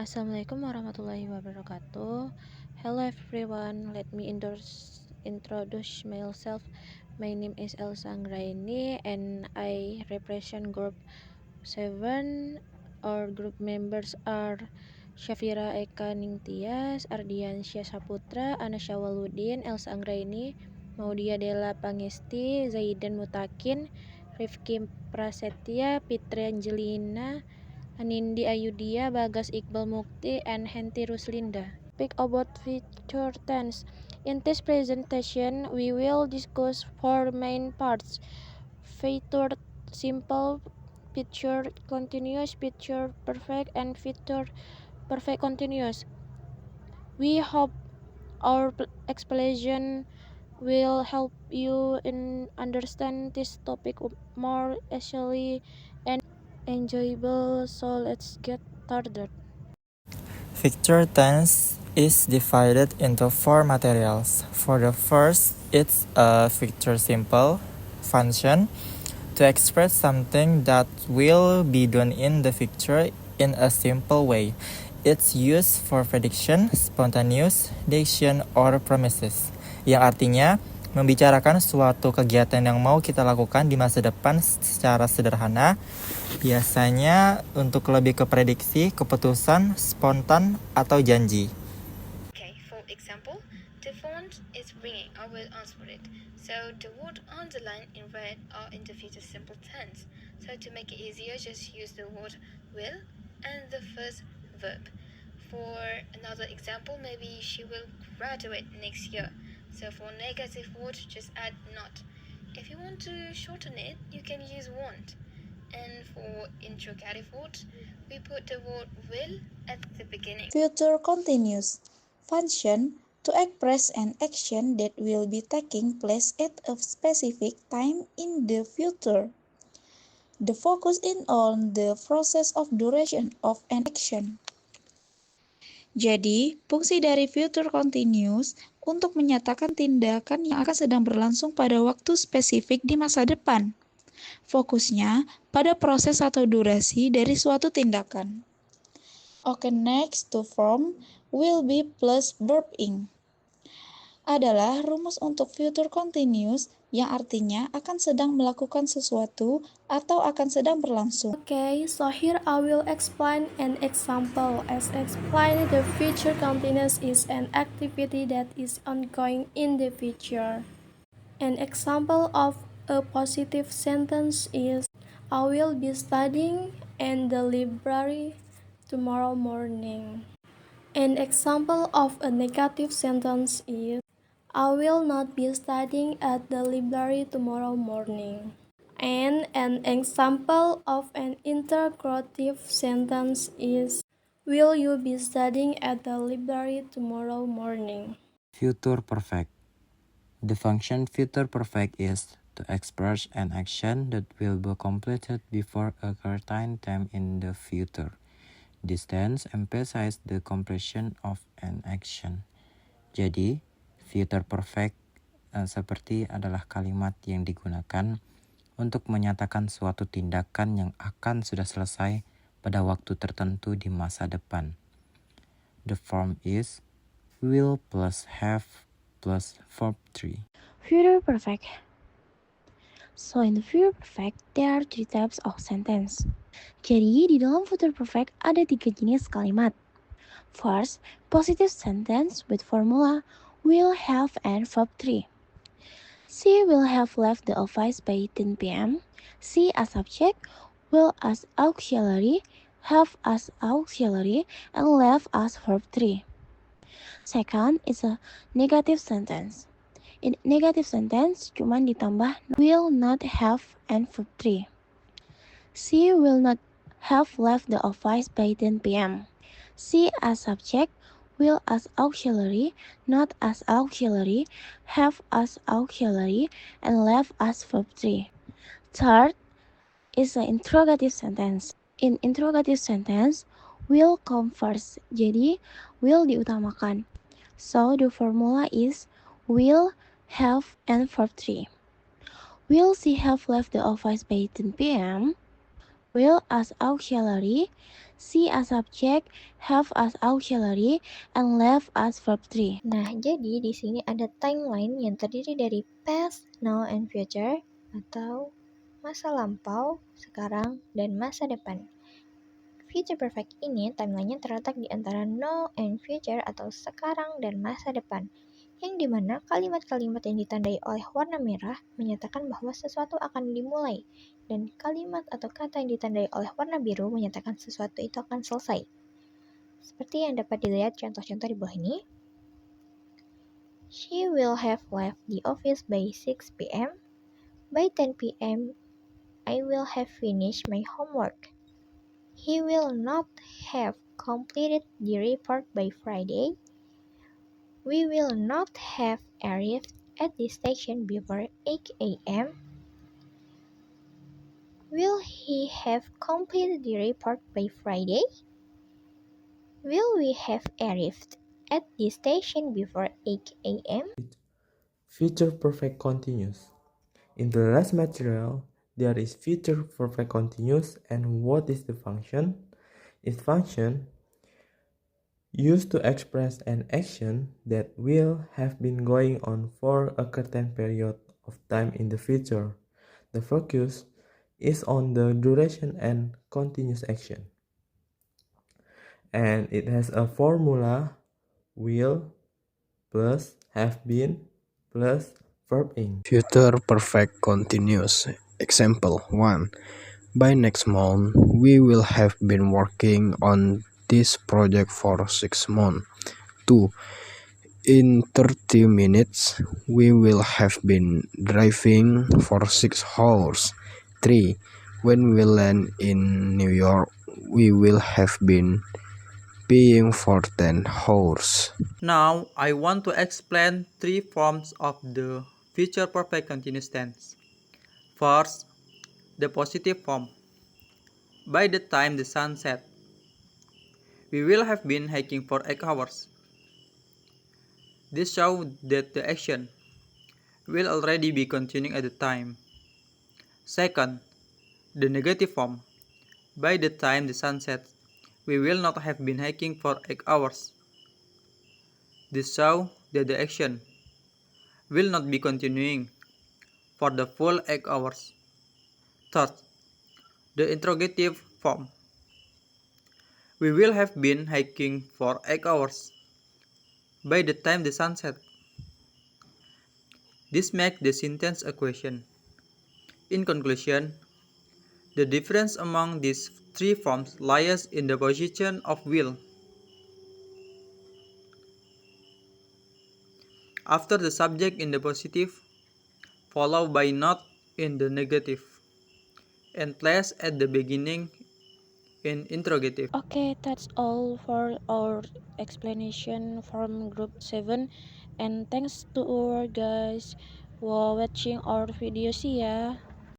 Assalamualaikum warahmatullahi wabarakatuh. Hello everyone, let me introduce myself. My name is Elsa Anggraini and I represent group 7. Our group members are Syafira Eka Ningtyas, Ardiansyah Saputra, Anasya Waludin, Elsa Anggraini, Maudia Della Pangesti, Zaidan Mutakin, Rifki Prasetya, Fitri Angelina, Anindi Ayudia, Bagas Iqbal Mukti, and Henti Ruslinda. Speak about future tense. In this presentation, we will discuss four main parts: future simple, future continuous, future perfect, and future perfect continuous. We hope our explanation will help you in understand this topic more easily and enjoyable. So let's get started. Future tense is divided into four materials. For the first, it's a future simple function to express something that will be done in the future in a simple way. It's used for prediction, spontaneous, decision, or promises. Yang artinya, membicarakan suatu kegiatan yang mau kita lakukan di masa depan secara sederhana, biasanya untuk lebih ke prediksi, keputusan, spontan, atau janji. Okay, for example, the phone is ringing. I will answer it. So the word underlined in red are in the future simple tense. So to make it easier, just use the word will and the first verb. For another example, maybe she will graduate next year. So for negative word, just add not. If you want to shorten it, you can use won't. And for interrogative word, we put the word will at the beginning. Future continuous function to express an action that will be taking place at a specific time in the future. The focus is on the process of duration of an action. Jadi, fungsi dari future continuous untuk menyatakan tindakan yang akan sedang berlangsung pada waktu spesifik di masa depan. Fokusnya pada proses atau durasi dari suatu tindakan. Okay, next to form will be plus verb ing adalah rumus untuk future continuous yang artinya akan sedang melakukan sesuatu atau akan sedang berlangsung. Okay, so here I will explain an example. As explained, the future continuous is an activity that is ongoing in the future. An example of a positive sentence is, I will be studying in the library tomorrow morning. An example of a negative sentence is, I will not be studying at the library tomorrow morning. And an example of an interrogative sentence is, will you be studying at the library tomorrow morning? Future perfect. The function future perfect is to express an action that will be completed before a certain time in the future. This tense emphasizes the completion of an action. Jadi, future perfect seperti adalah kalimat yang digunakan untuk menyatakan suatu tindakan yang akan sudah selesai pada waktu tertentu di masa depan. The form is will plus have plus verb 3. Future perfect. So in the future perfect, there are three types of sentence. Jadi di dalam future perfect ada 3 jenis kalimat. First, positive sentence with formula will have and verb 3. She will have left the office by 10 p.m. She as subject, will as auxiliary, have as auxiliary, and left as verb 3. Second is a negative sentence. In negative sentence, cuman ditambah will not have and verb 3. She will not have left the office by 10 p.m. She as subject, will as auxiliary, not as auxiliary, have as auxiliary, and left as verb 3. Third is an interrogative sentence. In interrogative sentence, will come first. Jadi, will diutamakan. So, the formula is will, have, and verb 3. Will she have left the office by 10 p.m.? Will as auxiliary, see as subject, have as auxiliary, and left as verb 3. Nah, jadi di sini ada timeline yang terdiri dari past, now, and future atau masa lampau, sekarang, dan masa depan. Future perfect ini timelinenya terletak di antara now and future atau sekarang dan masa depan, yang dimana kalimat-kalimat yang ditandai oleh warna merah menyatakan bahwa sesuatu akan dimulai, dan kalimat atau kata yang ditandai oleh warna biru menyatakan sesuatu itu akan selesai. Seperti yang dapat dilihat contoh-contoh di bawah ini. She will have left the office by 6 p.m. By 10 p.m., I will have finished my homework. He will not have completed the report by Friday. We will not have arrived at the station before 8 a.m. Will he have completed the report by Friday? Will we have arrived at the station before 8 a.m.? Future perfect continuous. In the last material, there is future perfect continuous, and what is the function? Its function used to express an action that will have been going on for a certain period of time in the future. The focus is on the duration and continuous action. And it has a formula: will plus have been plus verb ing. Future perfect continuous. Example 1. By next month, we will have been working on this project for 6 months. 2. In 30 minutes, we will have been driving for 6 hours. 3. When we land in New York, we will have been paying for 10 hours. Now, I want to explain three forms of the future perfect continuous tense. First, the positive form. By the time the sun sets, we will have been hiking for 8 hours. This shows that the action will already be continuing at the time. Second, the negative form. By the time the sun sets, we will not have been hiking for 8 hours. This shows that the action will not be continuing for the full 8 hours. Third, the interrogative form. We will have been hiking for 8 hours by the time the sun sets. This makes the sentence a question. In conclusion, the difference among these three forms lies in the position of will. After the subject in the positive, followed by not in the negative, and placed at the beginning in interrogative. Okay, that's all for our explanation from group 7, and thanks to our guys for watching our video. See ya.